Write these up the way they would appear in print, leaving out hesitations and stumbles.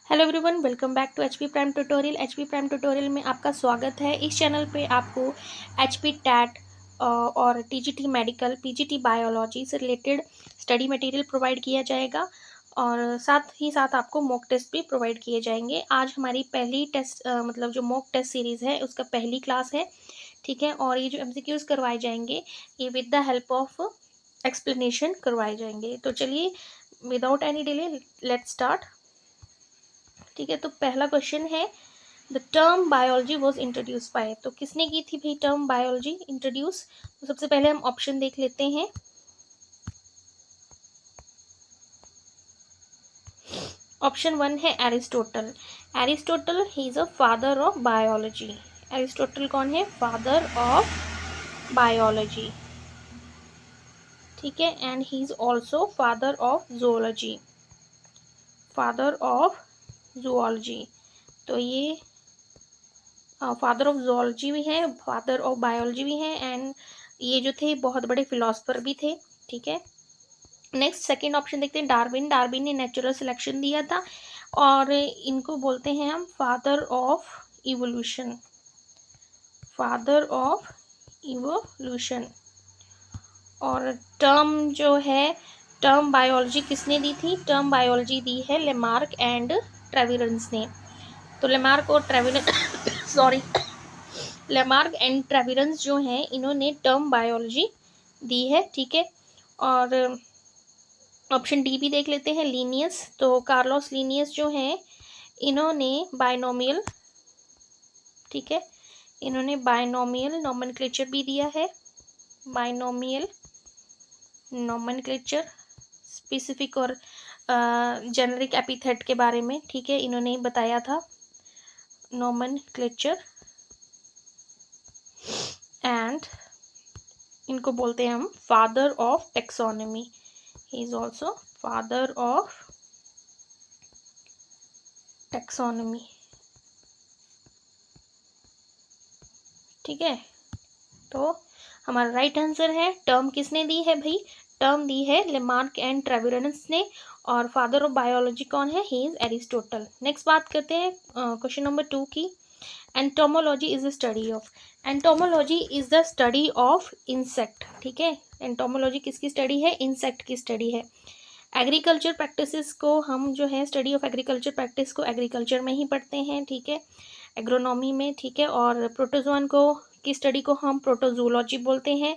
Hello everyone, welcome back to HP prime tutorial. HP prime tutorial में आपका स्वागत है। इस चैनल पे आपको एचपी टैट और टीजीटी मेडिकल, पीजीटी बायोलॉजी से रिलेटेड स्टडी मटेरियल प्रोवाइड किया जाएगा और साथ ही साथ आपको मॉक टेस्ट भी प्रोवाइड किए जाएंगे। आज हमारी पहली टेस्ट मतलब जो मॉक टेस्ट सीरीज़ है उसका पहली क्लास है, ठीक है। और ये जो एमसीक्यूज़ करवाए जाएंगे ये with the help of explanation करवाए जाएंगे। तो चलिए without any delay let's start. ठीक है, तो पहला क्वेश्चन है the term biology was introduce by. तो किसने की थी भाई टर्म बायोलॉजी इंट्रोड्यूस? तो सबसे पहले हम ऑप्शन देख लेते हैं। ऑप्शन 1 है Aristotle. Aristotle he is a father of biology. Aristotle कौन है? फादर ऑफ बायोलॉजी, ठीक है। And he is also father of zoology, father of zoology. तो ये फादर ऑफ जूलॉजी भी है, फादर ऑफ बायोलॉजी भी है, एंड ये जो थे बहुत बड़े फिलोसफर भी थे, ठीक है। नेक्स्ट सेकंड ऑप्शन देखते हैं, डार्विन। डार्विन ने नेचुरल सिलेक्शन दिया था और इनको बोलते हैं हम father of evolution, father of evolution. और टर्म जो है, टर्म बायोलॉजी किसने दी थी? टर्म बायोलॉजी दी है लेमार्क एंड ट्रेविरंस ने। तो लेमार्क और ट्रेविरंस सॉरी लेमार्क एंड ट्रेविरंस जो हैं इन्होंने टर्म बायोलॉजी दी है, ठीक है। और ऑप्शन डी भी देख लेते हैं, लीनियस। तो कार्लोस लीनियस जो हैं इन्होंने बायनोमियल, ठीक है, इन्होंने बायनोमियल नोमेनक्लेचर भी दिया है। बायनोमियल नोमेनक्लेचर स्पेसिफिक और जेनरिक एपिथेट के बारे में, ठीक है, इन्होंने बताया था नोमेनक्लेचर। एंड इनको बोलते हैं हम father of taxonomy. He is also father of taxonomy, ठीक है। तो हमारा राइट आंसर है टर्म किसने दी है भाई? टर्म दी है लेमार्क एंड ट्रेविरंस ने। और फादर ऑफ बायोलॉजी कौन है? He is Aristotle. नेक्स्ट बात करते हैं क्वेश्चन नंबर 2 की। Entomology is the study of. Entomology is the study of insect, ठीक है। एंटोमोलॉजी किसकी स्टडी है? इंसेक्ट की स्टडी है। एग्रीकल्चर प्रैक्टिसेस को हम जो है स्टडी ऑफ एग्रीकल्चर प्रैक्टिस को एग्रीकल्चर में ही पढ़ते हैं, ठीक है, एग्रोनॉमी में, ठीक है। और प्रोटोजोन को की स्टडी को हम प्रोटोजोलॉजी बोलते हैं।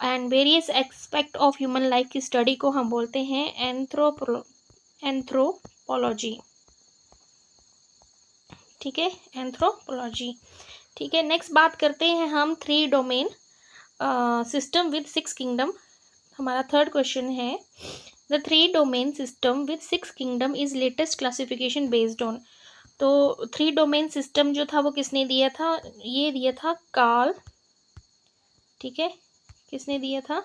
And various aspect of human life की स्टडी को हम बोलते हैं एंथ्रोपोलॉजी, ठीक है, एंथ्रोपोलॉजी, ठीक है। नेक्स्ट बात करते हैं हम 3 डोमेन सिस्टम विद 6 किंगडम। हमारा थर्ड क्वेश्चन है the 3 domain system with 6 kingdom is latest classification based on. तो 3 डोमेन सिस्टम जो था वो किसने दिया था? ये दिया था कार्ल, ठीक है। किसने दिया था?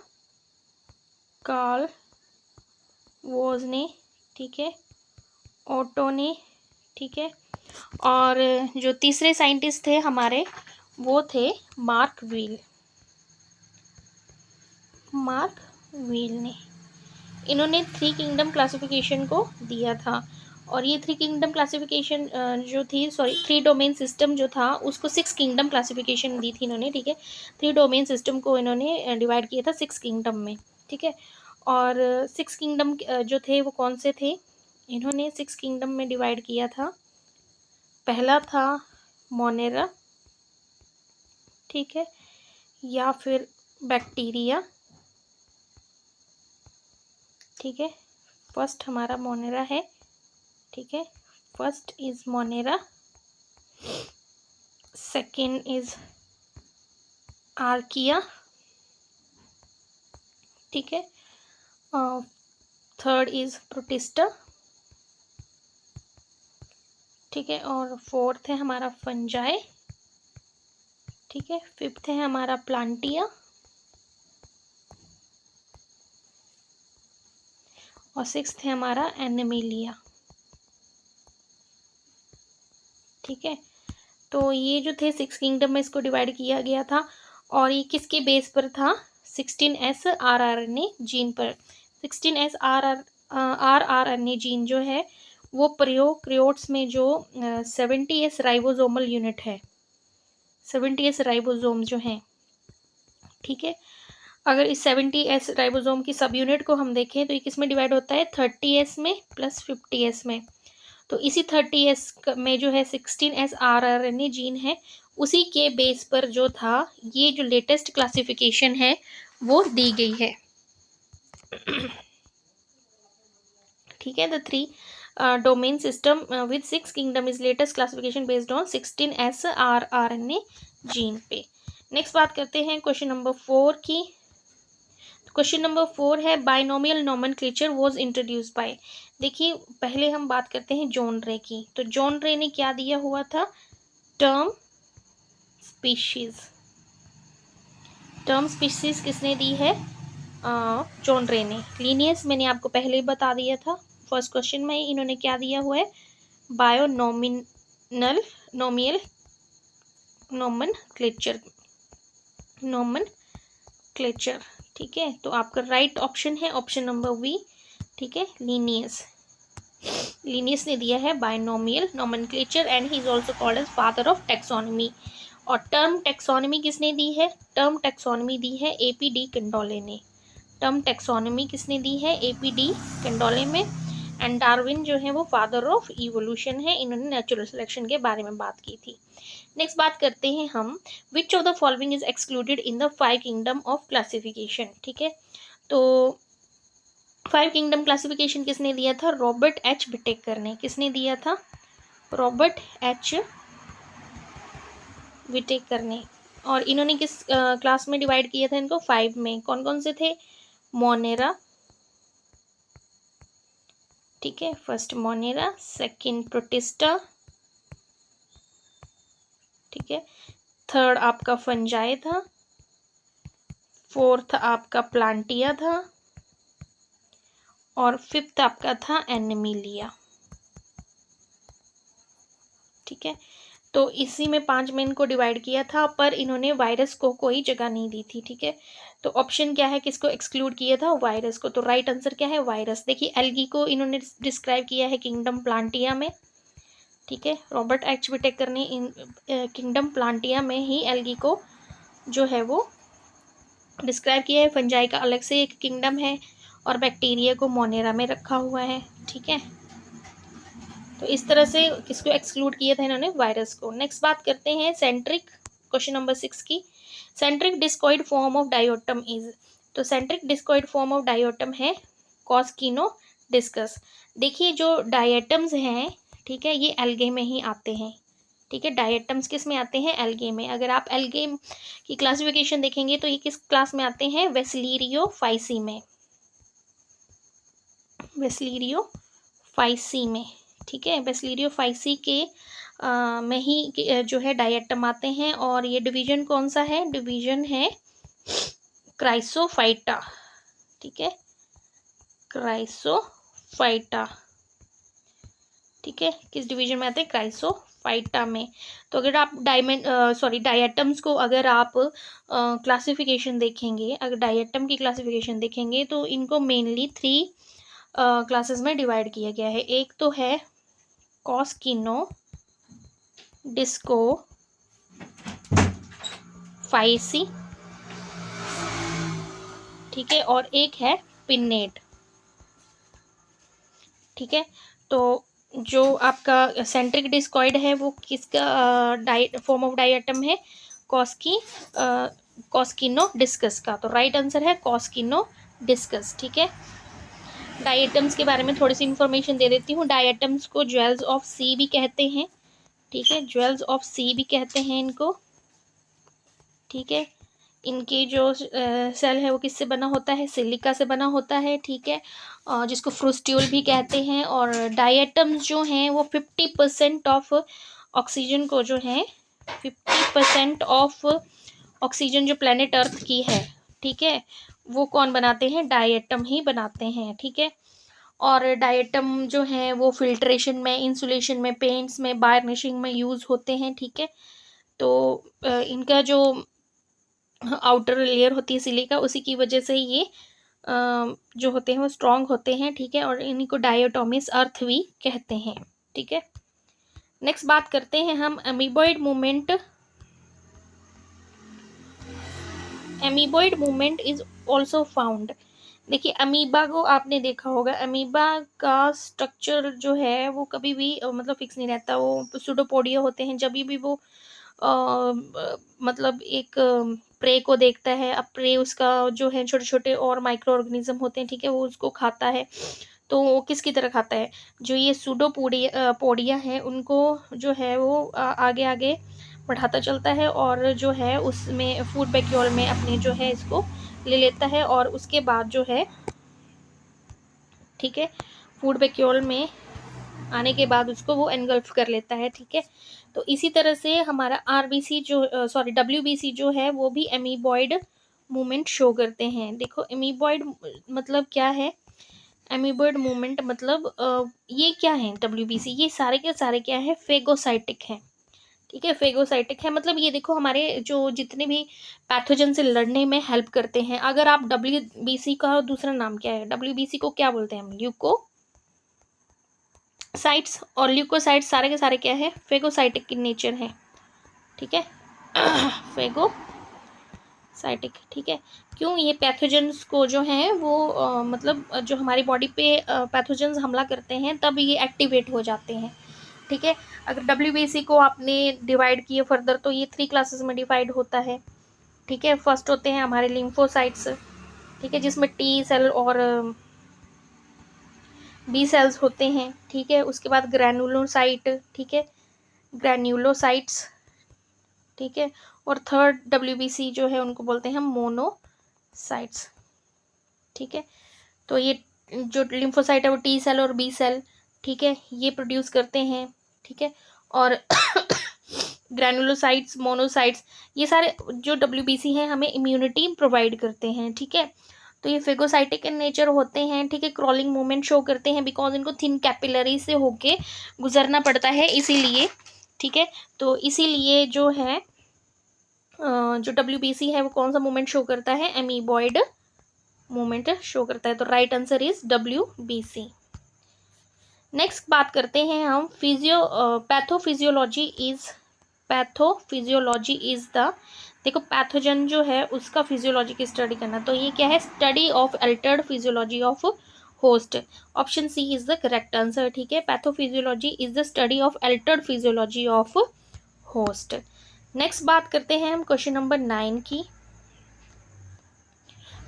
कार्ल वोज ने, ठीक है, ओटो ने, ठीक है। और जो तीसरे साइंटिस्ट थे हमारे वो थे मार्क व्हील, मार्क व्हील ने। इन्होंने 3 किंगडम क्लासिफिकेशन को दिया था। और ये 3 किंगडम क्लासिफिकेशन जो थी, सॉरी 3 डोमेन सिस्टम जो था उसको 6 किंगडम क्लासिफिकेशन दी थी इन्होंने, ठीक है। 3 डोमेन सिस्टम को इन्होंने डिवाइड किया था 6 किंगडम में, ठीक है। और 6 किंगडम जो थे वो कौन से थे? इन्होंने 6 किंगडम में डिवाइड किया था। पहला था मोनेरा, ठीक है, या फिर बैक्टीरिया, ठीक है। फर्स्ट हमारा मोनेरा है, ठीक है, first is Monera, second is archaea, ठीक है, थर्ड इज प्रोटिस्टा, ठीक है, और फोर्थ है हमारा फंजाई, ठीक है, फिफ्थ है हमारा प्लांटिया, और सिक्स्थ है हमारा एनिमिलिया, ठीक है। तो ये जो थे 6 किंगडम में इसको डिवाइड किया गया था। और ये किसके बेस पर था? 16S RRNA जीन पर। 16S RRNA जीन जो है वो प्रोकैरियोट्स में जो 70s राइबोसोमल यूनिट है, 70s राइबोसोम जो है, ठीक है, अगर इस 70s राइबोसोम की सब यूनिट को हम देखें तो ये किस में डिवाइड होता है, 30s में प्लस 50s में। तो इसी 30s में जो है 16s rRNA जीन है, उसी के बेस पर जो था ये जो लेटेस्ट क्लासिफिकेशन है वो दी गई है। ठीक है, the 3 domain system with 6 kingdom is latest classification based on 16s rRNA gene पे। नेक्स्ट बात करते हैं क्वेश्चन नंबर 4 की। क्वेश्चन नंबर 4 है binomial nomenclature was introduce by. देखिए पहले हम बात करते हैं जॉन रे की। तो जॉन रे ने क्या दिया हुआ था, टर्म स्पीशीज। टर्म स्पीशीज किसने दी है, जॉन रे ने। लीनियस मैंने आपको पहले ही बता दिया था, फर्स्ट क्वेश्चन में इन्होंने क्या दिया हुआ है, बायोनोमिनल नोमियल नोमेनक्लेचर, नोमेनक्लेचर। ठीक है, तो आपका राइट ऑप्शन है ऑप्शन नंबर बी। ठीक है, लीनियस, लीनियस ने दिया है binomial nomenclature and he is also called as father of taxonomy. और टर्म टैक्सोनॉमी किसने दी है, टर्म टैक्सोनॉमी दी है एपी डी कैंडोले ने। टर्म टैक्सोनॉमी किसने दी है, एपी डी कैंडोले में। एंड डार्विन जो है वो फादर ऑफ इवोल्यूशन है, इन्होंने नेचुरल सिलेक्शन के बारे में बात की थी। नेक्स्ट बात करते हैं हम, which of the following is excluded in the 5 kingdom of classification. ठीक है, तो 5 किंगडम क्लासिफिकेशन किसने दिया था, रॉबर्ट एच विटेकर ने। किसने दिया था, रॉबर्ट एच विटेकर ने। और इन्होंने किस क्लास में डिवाइड किया था इनको, 5 में। कौन कौन से थे, मोनेरा, ठीक है, फर्स्ट मोनेरा, सेकंड प्रोटिस्टा, ठीक है, थर्ड आपका फंजाई था, फोर्थ आपका प्लांटिया था, और फिफ्थ आपका था एनिमिलिया। ठीक है, तो इसी में 5 में इनको डिवाइड किया था, पर इन्होंने वायरस को कोई जगह नहीं दी थी। ठीक है, तो ऑप्शन क्या है, किसको एक्सक्लूड किया था, वायरस को। तो राइट आंसर क्या है, वायरस। देखिए एल्गी को इन्होंने डिस्क्राइब किया है किंगडम प्लांटिया में। ठीक है, रॉबर्ट एच विटेकर ने किंगडम प्लांटिया में ही एल्गी को जो है वो डिस्क्राइब किया है। फंजाई का अलग से एक किंगडम है और बैक्टीरिया को मोनेरा में रखा हुआ है। ठीक है, तो इस तरह से किसको एक्सक्लूड किया था इन्होंने, वायरस को। नेक्स्ट बात करते हैं सेंट्रिक, क्वेश्चन नंबर 6 की। Centric discoid form of diatom is. तो centric discoid form of diatom है कॉस्किनो डिस्कस। देखिए जो डायटम्स हैं, ठीक है, ये एल्गे में ही आते हैं। ठीक है, डायटम्स किस में आते हैं, एल्गे में। अगर आप एल्गे की क्लासिफिकेशन देखेंगे तो ये किस क्लास में आते हैं, वेस्लीरियोफाइसी में, वेस्लीरियोफाइसी में। ठीक है, वेस्लीरियोफाइसी के में ही जो है डायटम आते हैं। और ये डिवीजन कौन सा है, डिवीजन है क्राइसोफाइटा। ठीक है, क्राइसोफाइटा। ठीक है, किस डिवीजन में आते हैं, क्राइसोफाइटा में। तो अगर आप डायटम्स को अगर आप क्लासिफिकेशन देखेंगे, अगर डायटम की क्लासिफिकेशन देखेंगे तो इनको मेनली 3 क्लासेस में डिवाइड किया गया है। एक तो है कॉस्किनो डिस्को फाइसी, ठीक है, और एक है पिन्नेट। ठीक है, तो जो आपका सेंट्रिक डिस्कॉइड है वो किसका फॉर्म ऑफ डायटम है, कॉस्किनो डिस्कस का। तो राइट आंसर है कॉस्किनो डिस्कस। ठीक है, डायटम्स के बारे में थोड़ी सी इंफॉर्मेशन दे देती हूँ। डायटम्स को ज्वेल्स ऑफ सी भी कहते हैं। ठीक है, ज्वेल्स ऑफ सी भी कहते हैं इनको। ठीक है, इनकी जो सेल है वो किससे बना होता है, सिलिका से बना होता है। ठीक है, जिसको फ्रूस्ट्यूल भी कहते हैं। और डायटम्स जो हैं वो 50% ऑफ ऑक्सीजन को जो है 50% ऑफ ऑक्सीजन जो प्लेनेट अर्थ की है, ठीक है, वो कौन बनाते हैं, डायटम ही बनाते हैं। ठीक है, और डायटम जो है वो फिल्ट्रेशन में, इंसुलेशन में, पेंट्स में, बार्निशिंग में यूज़ होते हैं। ठीक है, तो इनका जो आउटर लेयर होती है सिलिका, उसी की वजह से ये जो होते हैं वो स्ट्रॉन्ग होते हैं, ठीक है, और इन्हीं को डायोटोमिस अर्थ भी कहते हैं, ठीक है। नेक्स्ट बात करते हैं हम amoeboid movement. Amoeboid movement is also found. देखिए अमीबा को आपने देखा होगा, अमीबा का स्ट्रक्चर जो है वो कभी भी मतलब फिक्स नहीं रहता। वो सूडोपोडिया होते हैं, जब भी वो मतलब एक प्रे को देखता है, अब प्रे उसका जो है छोटे छोटे और माइक्रो ऑर्गेनिज्म होते हैं, ठीक है, वो उसको खाता है। तो वो किसकी तरह खाता है, जो ये सूडोपोडिया पोडिया है उनको जो है वो आगे आगे बढ़ाता चलता है, और जो है उसमें फूड वैक्यूल में अपने जो है इसको ले लेता है, और उसके बाद जो है, ठीक है, फूड वैक्यूल में आने के बाद उसको वो एनगल्फ कर लेता है, ठीक है। तो इसी तरह से हमारा आरबीसी जो सॉरी डब्ल्यूबीसी जो है वो भी एमीबॉइड मूवमेंट शो करते हैं। देखो एमीबॉइड मतलब क्या है, एमीबॉइड मूवमेंट मतलब ये क्या है डब्ल्यूबीसी, ये सारे के सारे क्या है, फेगोसाइटिक है, ठीक है, फेगोसाइटिक है। मतलब ये देखो हमारे जो जितने भी पैथोजन से लड़ने में हेल्प करते हैं। अगर आप डब्ल्यूबीसी का दूसरा नाम क्या है, डब्ल्यूबीसी को क्या बोलते हैं हम, ल्यूकोसाइट्स, और ल्यूकोसाइट्स सारे के सारे क्या है, फेगोसाइटिक इन नेचर है, ठीक है। फेगोसाइटिक, ठीक है। क्यों, ये पैथोजेंस को जो है वो मतलब जो हमारी बॉडी पे पैथोजेंस हमला करते हैं तब ये एक्टिवेट हो जाते हैं, ठीक है। अगर डब्ल्यूबीसी को आपने डिवाइड किए फर्दर तो ये 3 क्लासेस में डिवाइड होता है, ठीक है। फर्स्ट होते हैं हमारे लिम्फोसाइट्स, ठीक है, जिसमें टी सेल और बी सेल्स होते हैं, ठीक है। उसके बाद ग्रैनुलोसाइट, ठीक है, ग्रैन्युलोसाइट्स, ठीक है। और थर्ड डब्ल्यूबीसी जो है उनको बोलते हैं हम मोनोसाइट्स, ठीक है। तो ये जो लिम्फोसाइट है वो टी सेल और बी सेल, ठीक है, ये प्रोड्यूस करते हैं, ठीक है। और ग्रैनुलोसाइट्स, मोनोसाइट्स, ये सारे जो डब्ल्यूबीसी हैं हमें इम्यूनिटी प्रोवाइड करते हैं, ठीक है। तो ये फेगोसाइटिक इन नेचर होते हैं, ठीक है, क्रॉलिंग मूवमेंट शो करते हैं बिकॉज इनको थिन कैपिलरी से होके गुजरना पड़ता है इसीलिए, ठीक है। तो इसीलिए जो है जो डब्ल्यूबीसी है वो कौन सा मूवमेंट शो करता है, एमीबॉइड मूवमेंट शो करता है। तो right answer is WBC. Next बात करते हैं हम पैथोफिजियोलॉजी इज द, देखो पैथोजन जो है उसका फिजियोलॉजी की स्टडी करना, तो ये क्या है, study of altered physiology of host. Option C is the correct answer, ठीक है। Pathophysiology is the study of altered physiology of host. Next बात करते हैं हम क्वेश्चन नंबर 9 की।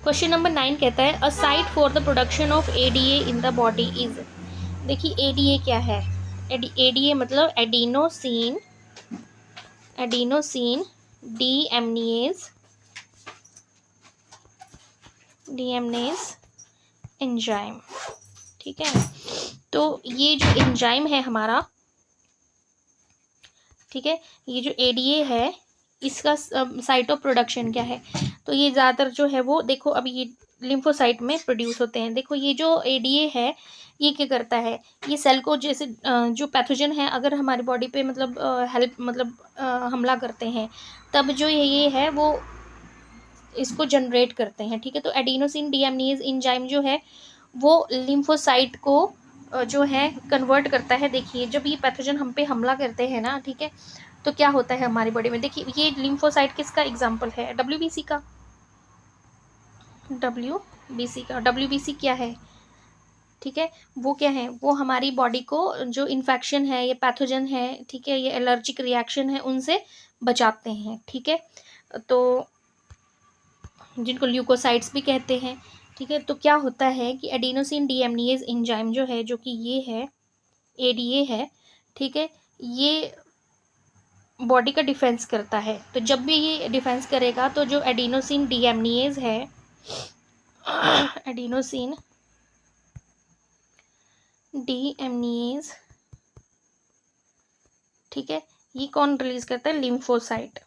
क्वेश्चन नंबर 9 कहता है a site for the production of ADA in the body is. देखिए एडीए क्या है, एडीए मतलब एडिनोसिन डीएमनेज एंजाइम, ठीक है। तो ये जो एंजाइम है हमारा, ठीक है, ये जो एडीए है इसका साइट ऑफ प्रोडक्शन क्या है, तो ये ज़्यादातर जो है वो देखो अभी ये लिम्फोसाइट में प्रोड्यूस होते हैं। देखो ये जो एडीए है ये क्या करता है, ये सेल को जैसे जो पैथोजन है अगर हमारी बॉडी पे मतलब हेल्प मतलब हमला करते हैं तब जो ये है वो इसको जनरेट करते हैं, ठीक है। तो एडिनोसिन डीएमनेज एंजाइम जो है वो लिम्फोसाइट को जो है कन्वर्ट करता है। देखिए जब ये पैथोजन हम पे हमला करते हैं ना, ठीक है, तो क्या होता है हमारी बॉडी में, देखिए ये लिम्फोसाइट किसका एग्जाम्पल है, डब्ल्यूबीसी का। डब्ल्यूबीसी क्या है, ठीक है, वो क्या है, वो हमारी बॉडी को जो इन्फेक्शन है, ये पैथोजन है, ठीक है, ये एलर्जिक रिएक्शन है उनसे बचाते हैं, ठीक है। तो जिनको ल्यूकोसाइट्स भी कहते हैं, ठीक है। तो क्या होता है कि एडिनोसिन डीएमनेज एंजाइम जो है, जो कि ये है एडीए है, ठीक है, ये बॉडी का डिफेंस करता है। तो जब भी ये डिफेंस करेगा तो जो एडिनोसिन डीएमनेज है, एडिनोसिन डीएमनेज, ठीक है, ये कौन रिलीज करता है, लिम्फोसाइट।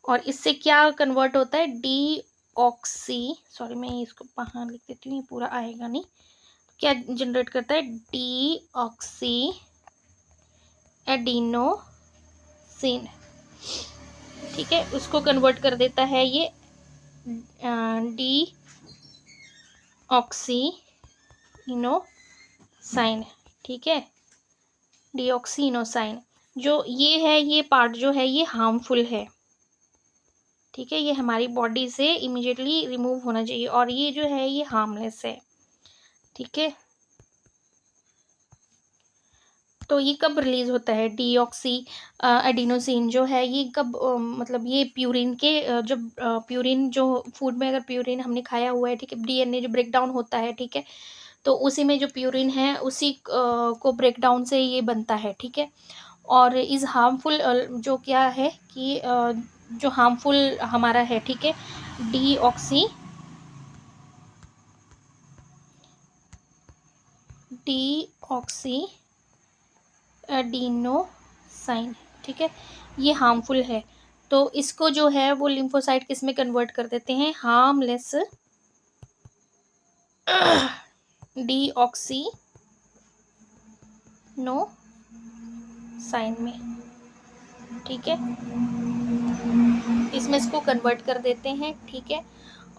और इससे क्या कन्वर्ट होता है, सॉरी मैं इसको बाहर लिख देती हूँ, ये पूरा आएगा नहीं, क्या जनरेट करता है, डीऑक्सी एडिनोसिन, ठीक है, उसको कन्वर्ट कर देता है ये डी ऑक्सी इनोसाइन, ठीक है, डीऑक्सी इनोसाइन। जो ये है, ये पार्ट जो है ये हार्मफुल है, ठीक है, ये हमारी बॉडी से इमीडिएटली रिमूव होना चाहिए, और ये जो है ये हार्मलेस है, ठीक है। तो ये कब रिलीज होता है डीऑक्सी एडिनोसिन जो है, ये कब मतलब ये प्यूरिन के जब प्यूरिन जो फूड में, अगर प्यूरिन हमने खाया हुआ है, ठीक है, डीएनए जो ब्रेक डाउन होता है, ठीक है, तो उसी में जो प्यूरिन है उसी को ब्रेक डाउन से ये बनता है, ठीक है। और इज़ हार्मफुल, जो क्या है कि जो हार्मफुल हमारा है, ठीक है, डीऑक्सी एडिनोसाइन, ठीक है, ये हार्मफुल है। तो इसको जो है वो लिम्फोसाइट किस में कन्वर्ट कर देते हैं, हार्मलेस डीऑक्सी नो साइन में, ठीक है, इसमें इसको कन्वर्ट कर देते हैं, ठीक है।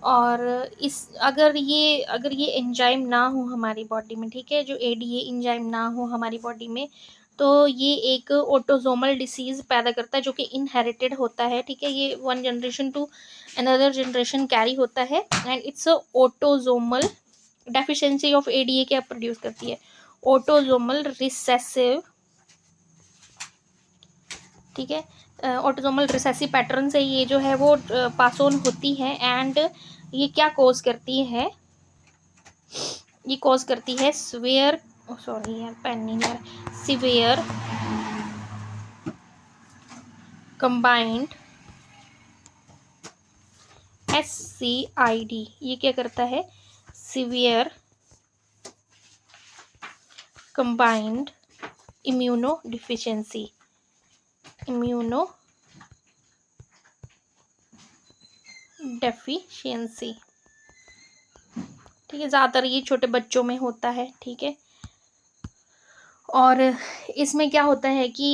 और इस अगर ये एंजाइम ना हो हमारी बॉडी में, ठीक है, जो एडीए एंजाइम ना हो हमारी बॉडी में, तो ये एक ऑटोसोमल डिसीज पैदा करता है जो कि इनहेरिटेड होता है, ठीक है, ये one generation to another generation carry होता है, and it's autosomal deficiency of ADA क्या प्रोड्यूस करती है, ऑटोसोमल रिसेसिव, ठीक है, ऑटोसोमल रिसेसिव पैटर्न से ये जो है वो पास ऑन होती है, एंड ये क्या कॉज करती है, ये कॉज करती है सिवियर, सॉरी यार पेन नहीं है, सिवियर कंबाइंड SCID, ये क्या करता है, severe combined immuno deficiency, immuno deficiency, ठीक है, ज़्यादातर ये छोटे बच्चों में होता है, ठीक है। और इसमें क्या होता है कि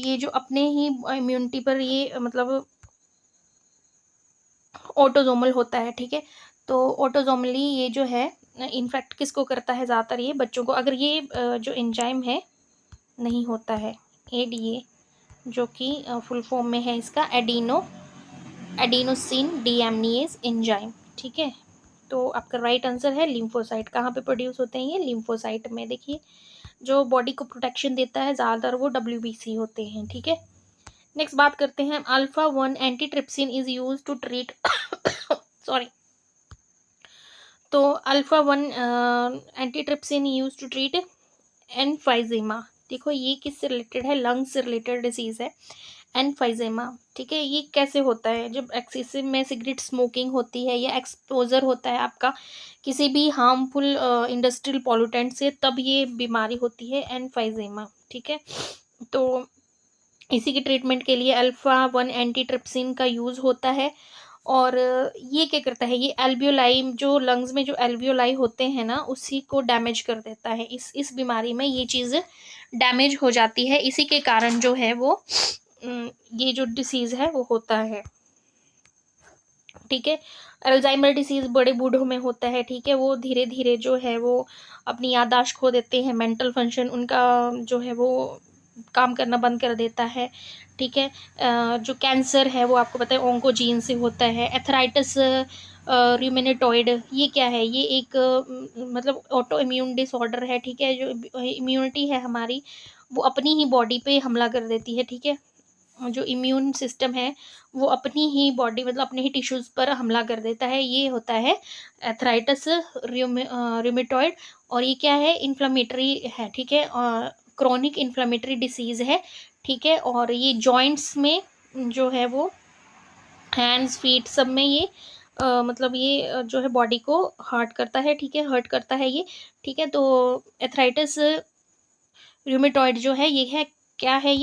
ये जो अपने ही इम्यूनिटी पर ये मतलब ऑटोसोमल होता है, ठीक है, तो ऑटोसोमली ये जो है इन्फेक्ट किसको करता है, ज़्यादातर ये बच्चों को, अगर ये जो एंजाइम है नहीं होता है, एडीए, जो कि फुल फॉर्म में है इसका एडिनोसिन डीएमनीएज एंजाइम, ठीक है। तो आपका राइट आंसर है लिम्फोसाइट। कहाँ पे प्रोड्यूस होते हैं ये, लिम्फोसाइट में। देखिए जो बॉडी को प्रोटेक्शन देता है ज़्यादातर वो WBC होते हैं, ठीक है। नेक्स्ट बात करते हैं, alpha 1 antitrypsin is use to treat sorry, तो alpha 1 antitrypsin use to treat emphysema. देखो ये किससे रिलेटेड है, लंग से रिलेटेड डिसीज है एनफाइजेमा, ठीक है। ये कैसे होता है, जब एक्सेसिव में सिगरेट स्मोकिंग होती है या एक्सपोजर होता है आपका किसी भी हार्मफुल इंडस्ट्रियल पॉल्यूटेंट से, तब ये बीमारी होती है एनफाइजेमा, ठीक है। तो इसी के ट्रीटमेंट के लिए अल्फा 1 एंटीट्रिप्सिन का यूज़ होता है। और ये क्या करता है, ये एल्वियोलाई, जो लंग्स में जो एल्वियोलाई होते हैं ना, उसी को डैमेज कर देता है। इस बीमारी में ये चीज़ डैमेज हो जाती है, इसी के कारण जो है वो ये जो डिसीज़ है वो होता है, ठीक है। अल्जाइमर डिसीज़ बड़े बूढ़ों में होता है, ठीक है, वो धीरे धीरे जो है वो अपनी याददाश्त खो देते हैं, मेंटल फंक्शन उनका जो है वो काम करना बंद कर देता है, ठीक है। जो कैंसर है वो आपको पता है ओंकोजीन से होता है। एथराइटिस रूमेटॉइड, ये क्या है, ये एक मतलब ऑटो इम्यून डिसऑर्डर है, ठीक है, जो इम्यूनिटी है हमारी वो अपनी ही बॉडी पे हमला कर देती है, ठीक है। जो इम्यून सिस्टम है वो अपनी ही बॉडी मतलब अपने ही टिश्यूज़ पर हमला कर देता है, ये होता है एथराइटिस रूमेटॉइड। और ये क्या है, इन्फ्लेमेटरी है, ठीक है, क्रॉनिक इन्फ्लेमेटरी डिसीज़ है, ठीक है। और ये जॉइंट्स में जो है वो हैंड्स फीट सब में ये मतलब ये जो है बॉडी को हर्ट करता है, ठीक है, हर्ट करता है ये, ठीक है। तो एथराइटिस रूमेटॉइड जो है ये है, क्या है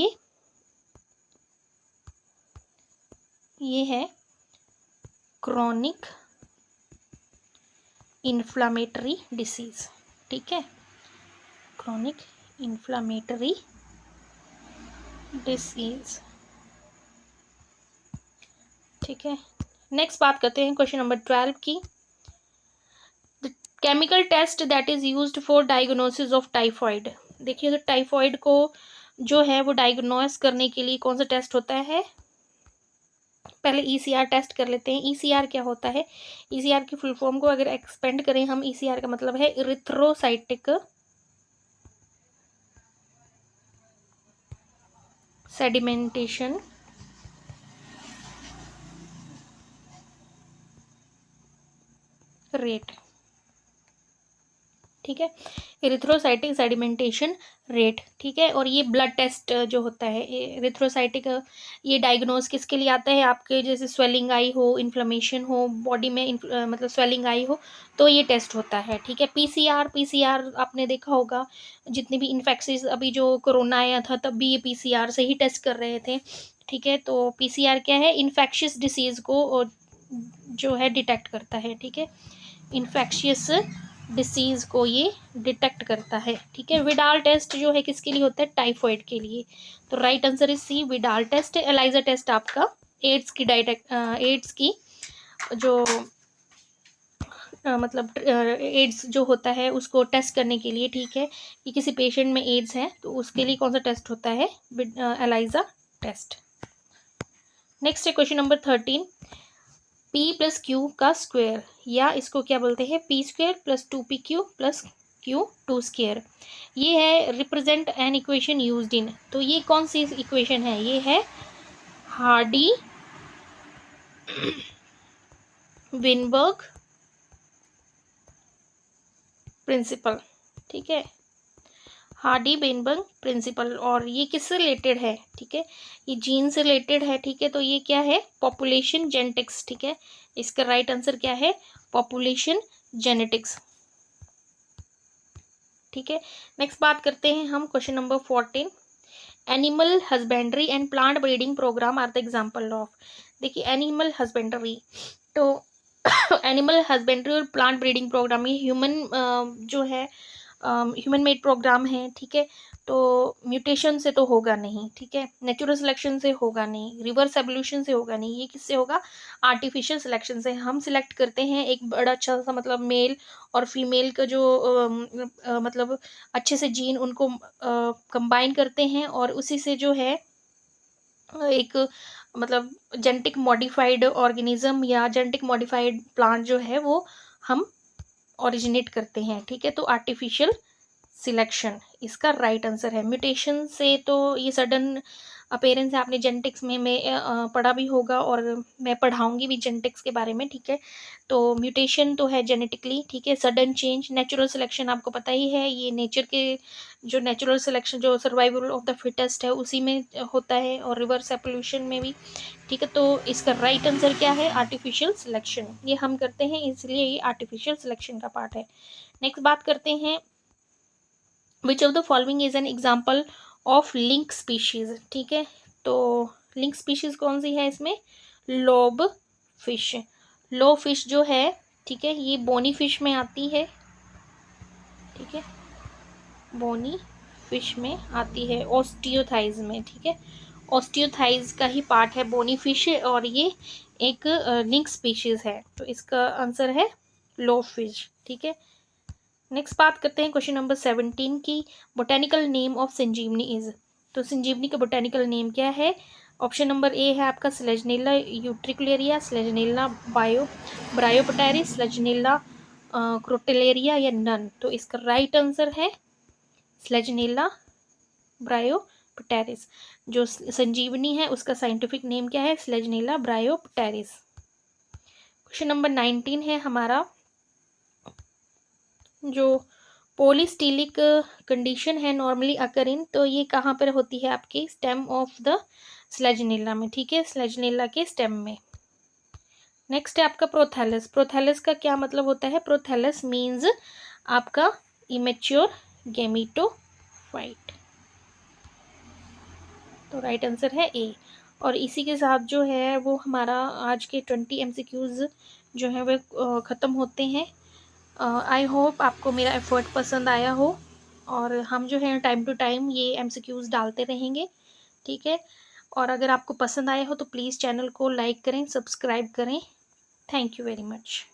ये है क्रॉनिक इन्फ्लामेटरी डिसीज़, ठीक है, क्रॉनिक इन्फ्लामेटरी डिसीज़, ठीक है। नेक्स्ट बात करते हैं क्वेश्चन नंबर 12 की। The chemical test that is used for diagnosis of typhoid. देखिए, तो टाइफॉइड को जो है वो डायग्नोस करने के लिए कौन सा टेस्ट होता है? पहले ईसीआर टेस्ट कर लेते हैं। ईसीआर क्या होता है? ईसीआर की फुल फॉर्म को अगर एक्सपेंड करें हम, ईसीआर का मतलब है इरिथ्रोसाइटिक सेडिमेंटेशन रेट। ठीक है, इरिथ्रोसाइटिक सेडिमेंटेशन रेट। ठीक है, और ये ब्लड टेस्ट जो होता है इरिथ्रोसाइटिक, ये डायग्नोस किसके लिए आता है? आपके जैसे स्वेलिंग आई हो, इन्फ्लेमेशन हो बॉडी में, मतलब स्वेलिंग आई हो, तो ये टेस्ट होता है। ठीक है, पीसीआर, पीसीआर आपने देखा होगा, जितने भी इन्फेक्शंस, अभी जो कोरोना आया था तब भी ये पीसीआर से ही टेस्ट कर रहे थे। ठीक है, तो पीसीआर क्या है? इन्फेक्शियस डिसीज को जो है डिटेक्ट करता है। ठीक है, इन्फेक्शियस डिसीज को ये डिटेक्ट करता है। ठीक है, विडाल टेस्ट जो है किसके लिए होता है? टाइफॉइड के लिए। तो right answer is C, Widal test. ELISA test आपका एड्स की एड्स की जो मतलब एड्स जो होता है उसको टेस्ट करने के लिए। ठीक है, कि किसी पेशेंट में एड्स है तो उसके लिए कौन सा टेस्ट होता है? ELISA test. नेक्स्ट है question number 13। P plus Q का स्क्वायर, या इसको क्या बोलते हैं? P square plus 2pq plus Q2 square. ये है represent an equation used in. तो ये कौन सी इक्वेशन है? ये है हार्डी विनबर्ग प्रिंसिपल। ठीक है, हार्डी वेनबर्ग प्रिंसिपल। और ये किससे रिलेटेड है? ठीक है, ये जीन से रिलेटेड है। ठीक है, तो ये क्या है? Population genetics. ठीक है, इसका राइट आंसर क्या है? Population genetics. ठीक है, नेक्स्ट बात करते हैं हम question number 14। Animal husbandry and plant breeding program are the example of. देखिए, एनिमल हस्बेंड्री, तो एनिमल हस्बेंड्री और प्लांट ब्रीडिंग प्रोग्राम ये ह्यूमन जो है ह्यूमन मेड प्रोग्राम है। ठीक है, तो म्यूटेशन से तो होगा नहीं। ठीक है, नेचुरल सिलेक्शन से होगा नहीं, रिवर्स एवोल्यूशन से होगा नहीं, ये किससे होगा? आर्टिफिशियल सिलेक्शन से। हम सिलेक्ट करते हैं एक बड़ा अच्छा सा, मतलब मेल और फीमेल का जो मतलब अच्छे से जीन उनको कंबाइन करते हैं और उसी से जो है एक मतलब जेनेटिक मॉडिफाइड ऑर्गेनिज्म या जेनेटिक मॉडिफाइड प्लांट जो है वो हम ओरिजिनेट करते हैं। ठीक है, तो आर्टिफिशियल सिलेक्शन इसका राइट आंसर है। म्यूटेशन से तो ये सडन अपेरेंस है, आपने जेनेटिक्स में पढ़ा भी होगा और मैं पढ़ाऊंगी भी जेनेटिक्स के बारे में। ठीक है, तो म्यूटेशन तो है जेनेटिकली। ठीक है, सडन चेंज। नेचुरल सिलेक्शन आपको पता ही है, ये नेचर के जो नेचुरल सिलेक्शन जो सर्वाइवल ऑफ द फिटेस्ट है उसी में होता है, और रिवर्स एवोल्यूशन में भी। ठीक है, तो इसका राइट आंसर क्या है? Artificial selection. ये हम करते हैं इसलिए ये आर्टिफिशियल सिलेक्शन का पार्ट है। नेक्स्ट बात करते हैं, which of the following is an example of link species. ठीक है, तो लिंक स्पीशीज कौन सी है इसमें? Lobe fish. लो फिश जो है, ठीक है, ये बोनी फिश में आती है। ठीक है, बोनी फिश में आती है, ऑस्टियोथाइज में। ठीक है, ऑस्टियोथाइज का ही पार्ट है बोनी फिश, और ये एक लिंक स्पीशीज है, तो इसका आंसर है लो फिश। ठीक है, नेक्स्ट बात करते हैं क्वेश्चन नंबर 17 की। Botanical name of Sanjeevani is. तो संजीवनी का बोटेनिकल नेम क्या है? ऑप्शन नंबर ए है आपका स्लेजनेला यूट्रिकुलेरिया, स्लेजनेला ब्रायोपटेरिस, स्लेजनेला क्रोटेलेरिया या नन। तो इसका राइट आंसर है स्लेजनेला ब्रायोपटेरिस। जो संजीवनी है उसका साइंटिफिक नेम क्या है? स्लेजनेला ब्रायोपटेरिस। क्वेश्चन नंबर 19 है हमारा, जो पोलिस्टिलिक कंडीशन है नॉर्मली अकर इन, तो ये कहाँ पर होती है? आपके स्टेम ऑफ द स्लेजनेला में। ठीक है, स्लेजनेला के स्टेम में। नेक्स्ट है आपका प्रोथैलस। प्रोथैलस का क्या मतलब होता है? प्रोथैलस मीन्स आपका इमेच्योर गैमेटोफाइट। तो राइट आंसर है ए। और इसी के साथ जो है वो हमारा आज के 20 MCQs जो है वह ख़त्म होते हैं। आई होप आपको मेरा एफर्ट पसंद आया हो, और हम जो है टाइम टू टाइम ये MCQs डालते रहेंगे। ठीक है, और अगर आपको पसंद आया हो तो प्लीज़ चैनल को लाइक करें, सब्सक्राइब करें थैंक यू वेरी मच।